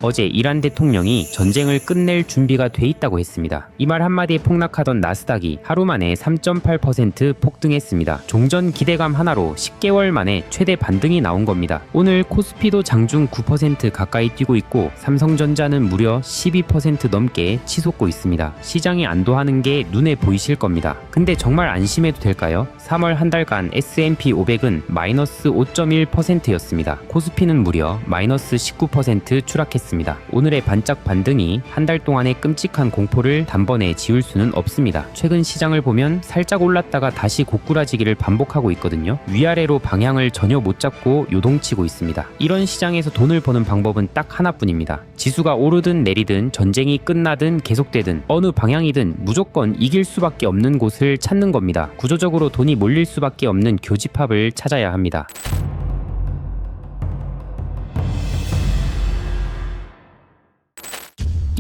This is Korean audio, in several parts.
어제 이란 대통령이 전쟁을 끝낼 준비가 돼 있다고 했습니다. 이 말 한마디에 폭락하던 나스닥이 하루 만에 3.8% 폭등했습니다. 종전 기대감 하나로 10개월 만에 최대 반등이 나온 겁니다. 오늘 코스피도 장중 9% 가까이 뛰고 있고 삼성전자는 무려 12% 넘게 치솟고 있습니다. 시장이 안도하는 게 눈에 보이실 겁니다. 근데 정말 안심해도 될까요? 3월 한 달간 S&P 500은 마이너스 5.1%였습니다. 코스피는 무려 마이너스 19% 추락했습니다. 오늘의 반짝 반등이 한 달 동안의 끔찍한 공포를 단번에 지울 수는 없습니다. 최근 시장을 보면 살짝 올랐다가 다시 고꾸라지기를 반복하고 있거든요. 위아래로 방향을 전혀 못 잡고 요동치고 있습니다. 이런 시장에서 돈을 버는 방법은 딱 하나뿐입니다. 지수가 오르든 내리든 전쟁이 끝나든 계속되든 어느 방향이든 무조건 이길 수밖에 없는 곳을 찾는 겁니다. 구조적으로 돈이 몰릴 수밖에 없는 교집합을 찾아야 합니다.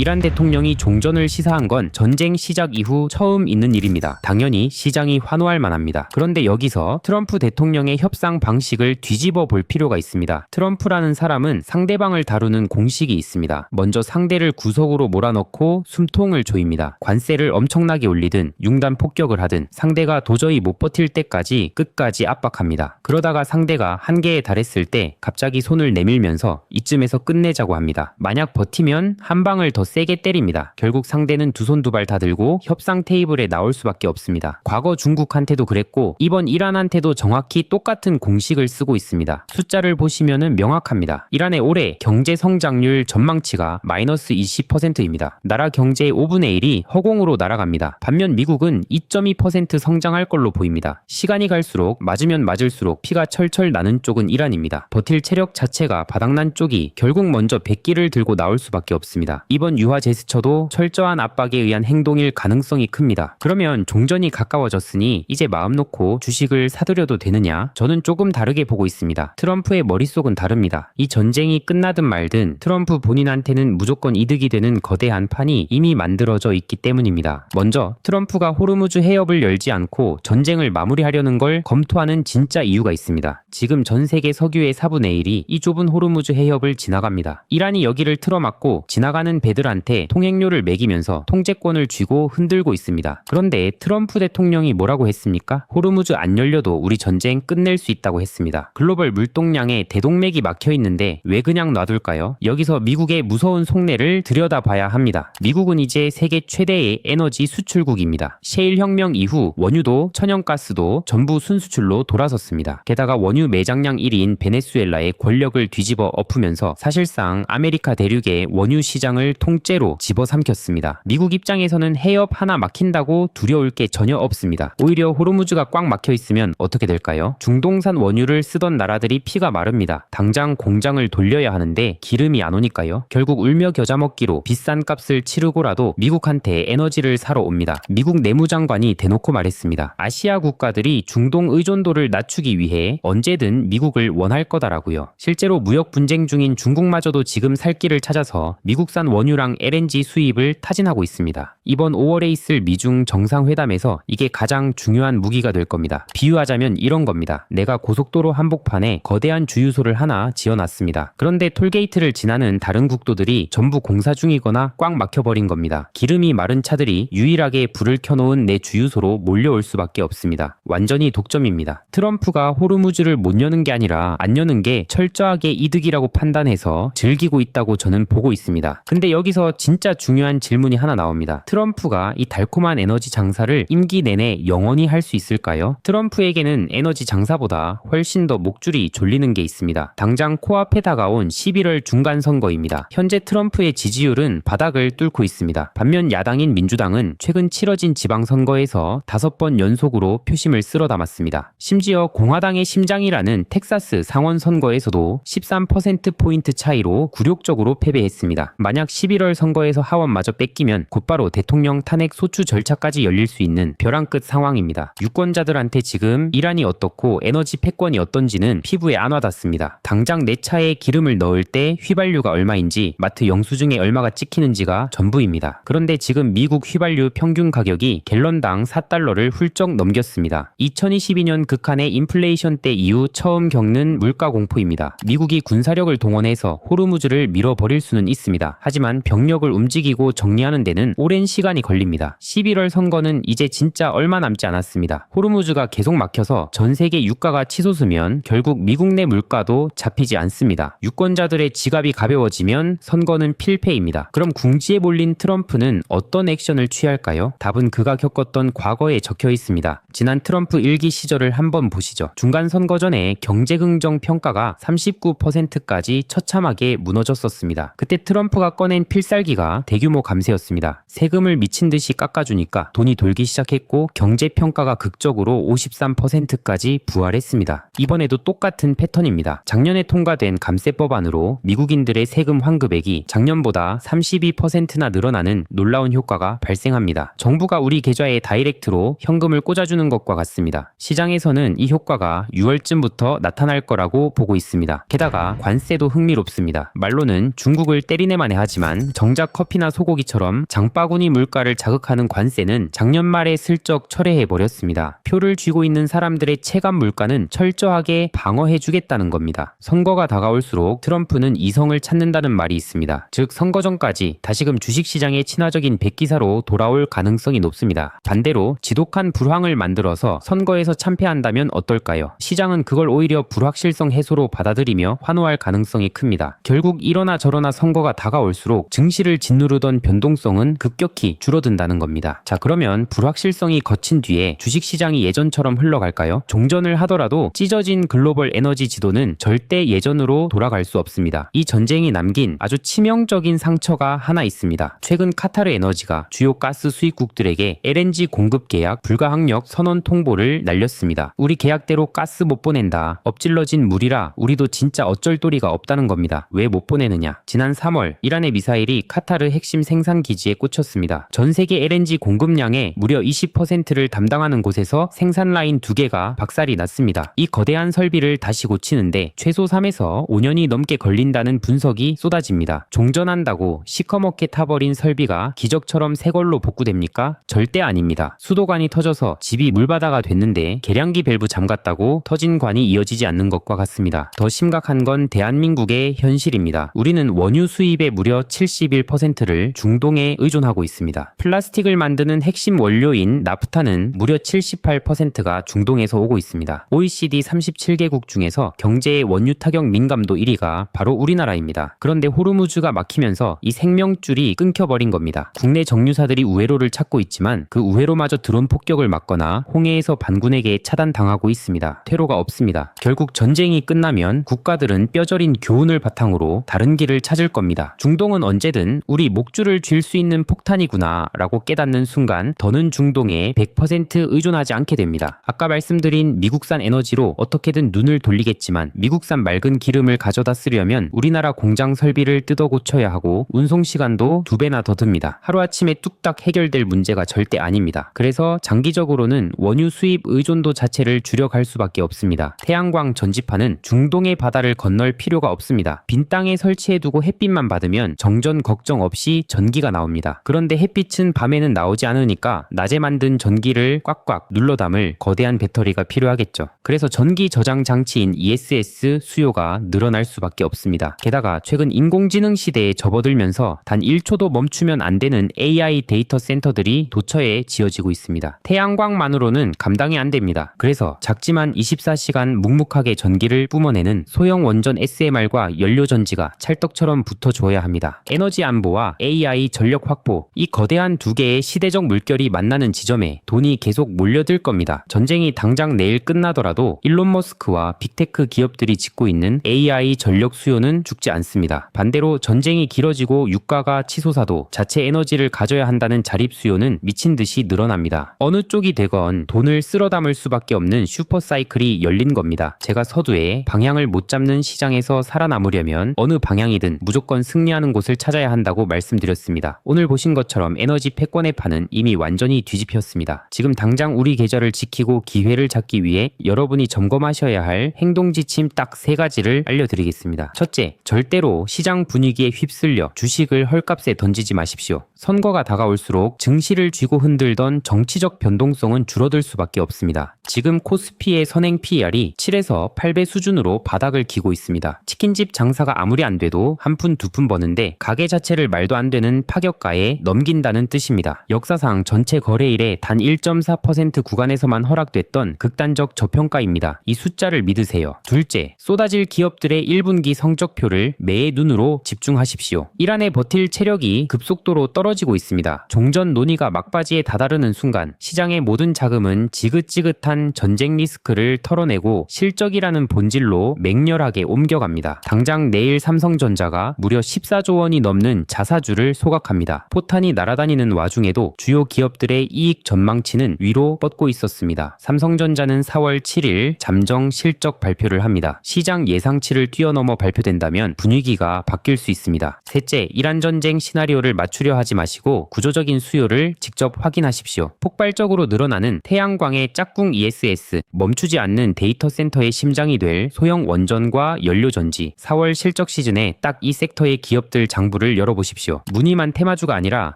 이란 대통령이 종전을 시사한 건 전쟁 시작 이후 처음 있는 일입니다. 당연히 시장이 환호할 만합니다. 그런데 여기서 트럼프 대통령의 협상 방식을 뒤집어 볼 필요가 있습니다. 트럼프라는 사람은 상대방을 다루는 공식이 있습니다. 먼저 상대를 구석으로 몰아넣고 숨통을 조입니다. 관세를 엄청나게 올리든 융단 폭격을 하든 상대가 도저히 못 버틸 때까지 끝까지 압박합니다. 그러다가 상대가 한계에 달했을 때 갑자기 손을 내밀면서 이쯤에서 끝내자고 합니다. 만약 버티면 한 방을 더 세게 때립니다. 결국 상대는 두 손 두 발 다 들고 협상 테이블에 나올 수밖에 없습니다. 과거 중국한테도 그랬고 이번 이란한테도 정확히 똑같은 공식을 쓰고 있습니다. 숫자를 보시면은 명확합니다. 이란의 올해 경제 성장률 전망치가 마이너스 20%입니다. 나라 경제의 5분의 1이 허공으로 날아갑니다. 반면 미국은 2.2% 성장할 걸로 보입니다. 시간이 갈수록 맞으면 맞을수록 피가 철철 나는 쪽은 이란입니다. 버틸 체력 자체가 바닥난 쪽이 결국 먼저 백기를 들고 나올 수밖에 없습니다. 이번 유화 제스처도 철저한 압박에 의한 행동일 가능성이 큽니다. 그러면 종전이 가까워졌으니 이제 마음 놓고 주식을 사들여도 되느냐? 저는 조금 다르게 보고 있습니다. 트럼프의 머릿속은 다릅니다. 이 전쟁이 끝나든 말든 트럼프 본인한테는 무조건 이득이 되는 거대한 판이 이미 만들어져 있기 때문입니다. 먼저 트럼프가 호르무즈 해협을 열지 않고 전쟁을 마무리하려는 걸 검토하는 진짜 이유가 있습니다. 지금 전 세계 석유의 4분의 1이 이 좁은 호르무즈 해협을 지나갑니다. 이란이 여기를 틀어막고 지나가는 배들한테 통행료를 매기면서 통제권을 쥐고 흔들고 있습니다. 그런데 트럼프 대통령이 뭐라고 했습니까? 호르무즈 안 열려도 우리 전쟁 끝낼 수 있다고 했습니다. 글로벌 물동량에 대동맥이 막혀 있는데 왜 그냥 놔둘까요? 여기서 미국의 무서운 속내를 들여다봐야 합니다. 미국은 이제 세계 최대의 에너지 수출국입니다. 셰일 혁명 이후 원유도 천연가스도 전부 순수출로 돌아섰습니다. 게다가 원유 매장량 1위인 베네수엘라의 권력을 뒤집어 엎으면서 사실상 아메리카 대륙의 원유 시장을 통째로 집어삼켰습니다. 미국 입장에서는 해협 하나 막힌다고 두려울 게 전혀 없습니다. 오히려 호르무즈가 꽉 막혀 있으면 어떻게 될까요? 중동산 원유를 쓰던 나라들이 피가 마릅니다. 당장 공장을 돌려야 하는데 기름이 안 오니까요. 결국 울며 겨자 먹기로 비싼 값을 치르고라도 미국한테 에너지를 사러 옵니다. 미국 내무장관이 대놓고 말했습니다. 아시아 국가들이 중동 의존도를 낮추기 위해 언제든 미국을 원할 거다라고요. 실제로 무역 분쟁 중인 중국마저도 지금 살 길을 찾아서 미국산 원유랑 LNG 수입을 타진하고 있습니다. 이번 5월에 있을 미중 정상회담에서 이게 가장 중요한 무기가 될 겁니다. 비유하자면 이런 겁니다. 내가 고속도로 한복판에 거대한 주유소를 하나 지어놨습니다. 그런데 톨게이트를 지나는 다른 국도들이 전부 공사 중이거나 꽉 막혀버린 겁니다. 기름이 마른 차들이 유일하게 불을 켜놓은 내 주유소로 몰려올 수밖에 없습니다. 완전히 독점입니다. 트럼프가 호르무즈를 못 여는 게 아니라 안 여는 게 철저하게 이득이라고 판단해서 즐기고 있다고 저는 보고 있습니다. 근데 여기서 진짜 중요한 질문이 하나 나옵니다. 트럼프가 이 달콤한 에너지 장사를 임기 내내 영원히 할 수 있을까요? 트럼프에게는 에너지 장사보다 훨씬 더 목줄이 졸리는 게 있습니다. 당장 코앞에 다가온 11월 중간 선거입니다. 현재 트럼프의 지지율은 바닥을 뚫고 있습니다. 반면 야당인 민주당은 최근 치러진 지방선거에서 5번 연속으로 표심을 쓸어 담았습니다. 심지어 공화당의 심장이라는 텍사스 상원 선거에서도 13%포인트 차이로 굴욕적으로 패배했습니다. 만약 11월 11월 선거에서 하원마저 뺏기면 곧바로 대통령 탄핵 소추 절차까지 열릴 수 있는 벼랑 끝 상황입니다. 유권자들한테 지금 이란이 어떻고 에너지 패권이 어떤지는 피부에 안 와닿습니다. 당장 내 차에 기름을 넣을 때 휘발유가 얼마인지 마트 영수증에 얼마가 찍히는지가 전부입니다. 그런데 지금 미국 휘발유 평균 가격이 갤런당 4달러를 훌쩍 넘겼습니다. 2022년 극한의 인플레이션 때 이후 처음 겪는 물가 공포입니다. 미국이 군사력을 동원해서 호르무즈를 밀어버릴 수는 있습니다. 하지만 병력을 움직이고 정리하는 데는 오랜 시간이 걸립니다. 11월 선거는 이제 진짜 얼마 남지 않았습니다. 호르무즈가 계속 막혀서 전 세계 유가가 치솟으면 결국 미국 내 물가도 잡히지 않습니다. 유권자들의 지갑이 가벼워지면 선거는 필패입니다. 그럼 궁지에 몰린 트럼프는 어떤 액션을 취할까요? 답은 그가 겪었던 과거에 적혀 있습니다. 지난 트럼프 1기 시절을 한번 보시죠. 중간 선거 전에 경제 긍정 평가가 39%까지 처참하게 무너졌었습니다. 그때 트럼프가 꺼낸 필살기가 대규모 감세였습니다. 세금을 미친 듯이 깎아주니까 돈이 돌기 시작했고 경제 평가가 극적으로 53%까지 부활했습니다. 이번에도 똑같은 패턴입니다. 작년에 통과된 감세법안으로 미국인들의 세금 환급액이 작년보다 32%나 늘어나는 놀라운 효과가 발생합니다. 정부가 우리 계좌에 다이렉트로 현금을 꽂아주는 것과 같습니다. 시장에서는 이 효과가 6월쯤부터 나타날 거라고 보고 있습니다. 게다가 관세도 흥미롭습니다. 말로는 중국을 때리네마네 하지만 정작 커피나 소고기처럼 장바구니 물가를 자극하는 관세는 작년 말에 슬쩍 철회해버렸습니다. 표를 쥐고 있는 사람들의 체감 물가는 철저하게 방어해주겠다는 겁니다. 선거가 다가올수록 트럼프는 이성을 찾는다는 말이 있습니다. 즉 선거 전까지 다시금 주식시장에 친화적인 백기사로 돌아올 가능성이 높습니다. 반대로 지독한 불황을 만들어서 선거에서 참패한다면 어떨까요? 시장은 그걸 오히려 불확실성 해소로 받아들이며 환호할 가능성이 큽니다. 결국 이러나 저러나 선거가 다가올수록 증시를 짓누르던 변동성은 급격히 줄어든다는 겁니다. 자, 그러면 불확실성이 거친 뒤에 주식시장이 예전처럼 흘러갈까요? 종전을 하더라도 찢어진 글로벌 에너지 지도는 절대 예전으로 돌아갈 수 없습니다. 이 전쟁이 남긴 아주 치명적인 상처가 하나 있습니다. 최근 카타르 에너지가 주요 가스 수입국들에게 LNG 공급 계약 불가항력 선언 통보를 날렸습니다. 우리 계약대로 가스 못 보낸다. 엎질러진 물이라 우리도 진짜 어쩔 도리가 없다는 겁니다. 왜 못 보내느냐? 지난 3월 이란의 미사일이 카타르 핵심 생산 기지에 꽂혔습니다. 전 세계 LNG 공급량의 무려 20%를 담당하는 곳에서 생산 라인 2개가 박살이 났습니다. 이 거대한 설비를 다시 고치는데 최소 3에서 5년이 넘게 걸린다는 분석이 쏟아집니다. 종전한다고 시커멓게 타버린 설비가 기적처럼 새 걸로 복구됩니까? 절대 아닙니다. 수도관이 터져서 집이 물바다가 됐는데 계량기 밸브 잠갔다고 터진 관이 이어지지 않는 것과 같습니다. 더 심각한 건 대한민국의 현실입니다. 우리는 원유 수입의 무려 71%를 중동에 의존하고 있습니다. 플라스틱을 만드는 핵심 원료인 나프타는 무려 78%가 중동에서 오고 있습니다. OECD 37개국 중에서 경제의 원유 타격 민감도 1위가 바로 우리나라입니다. 그런데 호르무즈가 막히면서 이 생명줄이 끊겨버린 겁니다. 국내 정유사들이 우회로를 찾고 있지만 그 우회로마저 드론 폭격을 맞거나 홍해에서 반군에게 차단당하고 있습니다. 퇴로가 없습니다. 결국 전쟁이 끝나면 국가들은 뼈저린 교훈을 바탕으로 다른 길을 찾을 겁니다. 중동은 언제든 우리 목줄을 쥘 수 있는 폭탄이구나 라고 깨닫는 순간 더는 중동에 100% 의존하지 않게 됩니다. 아까 말씀드린 미국산 에너지로 어떻게든 눈을 돌리겠지만 미국산 맑은 기름을 가져다 쓰려면 우리나라 공장 설비를 뜯어 고쳐야 하고 운송 시간도 2배나 더 듭니다. 하루아침에 뚝딱 해결될 문제가 절대 아닙니다. 그래서 장기적으로는 원유 수입 의존도 자체를 줄여갈 수밖에 없습니다. 태양광 전지파는 중동의 바다를 건널 필요가 없습니다. 빈 땅에 설치해두고 햇빛만 받으면 정전 걱정 없이 전기가 나옵니다. 그런데 햇빛은 밤에는 나오지 않으니까 낮에 만든 전기를 꽉꽉 눌러 담을 거대한 배터리가 필요하겠죠. 그래서 전기 저장 장치인 ESS 수요가 늘어날 수밖에 없습니다. 게다가 최근 인공지능 시대에 접어들면서 단 1초도 멈추면 안 되는 AI 데이터 센터들이 도처에 지어지고 있습니다. 태양광만으로는 감당이 안 됩니다. 그래서 작지만 24시간 묵묵하게 전기를 뿜어내는 소형 원전 SMR과 연료전지가 찰떡처럼 붙어줘야 합니다. 에너지 안보와 AI 전력 확보, 이 거대한 두 개의 시대적 물결이 만나는 지점에 돈이 계속 몰려들 겁니다. 전쟁이 당장 내일 끝나더라도 일론 머스크와 빅테크 기업들이 짓고 있는 AI 전력 수요는 죽지 않습니다. 반대로 전쟁이 길어지고 유가가 치솟아도 자체 에너지를 가져야 한다는 자립 수요는 미친 듯이 늘어납니다. 어느 쪽이 되건 돈을 쓸어 담을 수밖에 없는 슈퍼사이클이 열린 겁니다. 제가 서두에 방향을 못 잡는 시장에서 살아남으려면 어느 방향이든 무조건 승리하는 곳을 찾아 찾아야 한다고 말씀드렸습니다. 오늘 보신 것처럼 에너지 패권의 판은 이미 완전히 뒤집혔습니다. 지금 당장 우리 계좌를 지키고 기회를 잡기 위해 여러분이 점검하셔야 할 행동 지침 딱 3가지를 알려드리겠습니다. 첫째, 절대로 시장 분위기에 휩쓸려 주식을 헐값에 던지지 마십시오. 선거가 다가올수록 증시를 쥐고 흔들던 정치적 변동성은 줄어들 수밖에 없습니다. 지금 코스피의 선행 PER이 7에서 8배 수준으로 바닥을 기고 있습니다. 치킨집 장사가 아무리 안 돼도 한 푼 두 푼 버는데 가게 자체를 말도 안 되는 파격가에 넘긴다는 뜻입니다. 역사상 전체 거래일에 단 1.4% 구간에서만 허락됐던 극단적 저평가입니다. 이 숫자를 믿으세요. 둘째, 쏟아질 기업들의 1분기 성적표를 매의 눈으로 집중하십시오. 이란에 버틸 체력이 급속도로 떨어지고 있습니다. 종전 논의가 막바지에 다다르는 순간 시장의 모든 자금은 지긋지긋한 전쟁 리스크를 털어내고 실적이라는 본질로 맹렬하게 옮겨갑니다. 당장 내일 삼성전자가 무려 14조 원이 넘는 자사주를 소각합니다. 포탄이 날아다니는 와중에도 주요 기업들의 이익 전망치는 위로 뻗고 있었습니다. 삼성전자는 4월 7일 잠정 실적 발표를 합니다. 시장 예상치를 뛰어넘어 발표된다면 분위기가 바뀔 수 있습니다. 셋째, 이란 전쟁 시나리오를 맞추려 하지 마시고 구조적인 수요를 직접 확인하십시오. 폭발적으로 늘어나는 태양광의 짝꿍 ESS, 멈추지 않는 데이터 센터의 심장이 될 소형 원전과 연료전지, 4월 실적 시즌에 딱 이 섹터의 기업들 장부를 열어보십시오. 무늬만 테마주가 아니라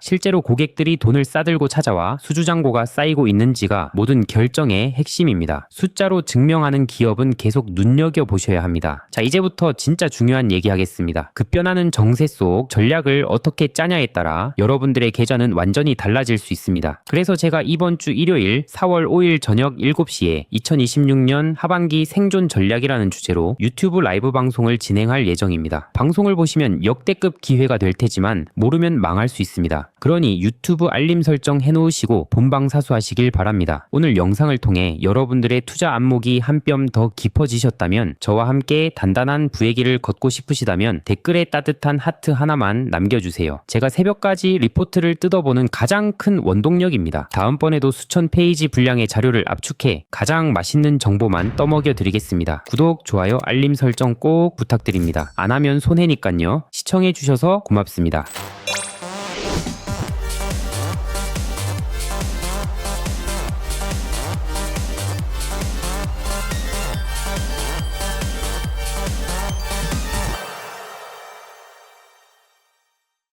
실제로 고객들이 돈을 싸들고 찾아와 수주잔고가 쌓이고 있는지가 모든 결정의 핵심입니다. 숫자로 증명하는 기업은 계속 눈여겨보셔야 합니다. 자, 이제부터 진짜 중요한 얘기 하겠습니다. 급변하는 정세 속 전략을 어떻게 짜냐에 따라 여러분들의 계좌는 완전히 달라질 수 있습니다. 그래서 제가 이번 주 일요일 4월 5일 저녁 7시에 2026년 하반기 생존 전략이라는 주제로 유튜브 라이브 방송을 진행할 예정입니다. 방송을 보시면 역대급 기회가 될 테지만 모르면 망할 수 있습니다. 그러니 유튜브 알림 설정 해놓으시고 본방사수하시길 바랍니다. 오늘 영상을 통해 여러분들의 투자 안목이 한 뼘 더 깊어지셨다면, 저와 함께 단단한 부의 길을 걷고 싶으시다면 댓글에 따뜻한 하트 하나만 남겨주세요. 제가 새벽까지 리포트를 뜯어보는 가장 큰 원동력입니다. 다음번에도 수천 페이지 분량의 자료를 압축해 가장 맛있는 정보만 떠먹여 드리겠습니다. 구독, 좋아요, 알림 설정 꼭 부탁드립니다. 안 하면 손해니깐요. 시청해주셔서 고맙습니다.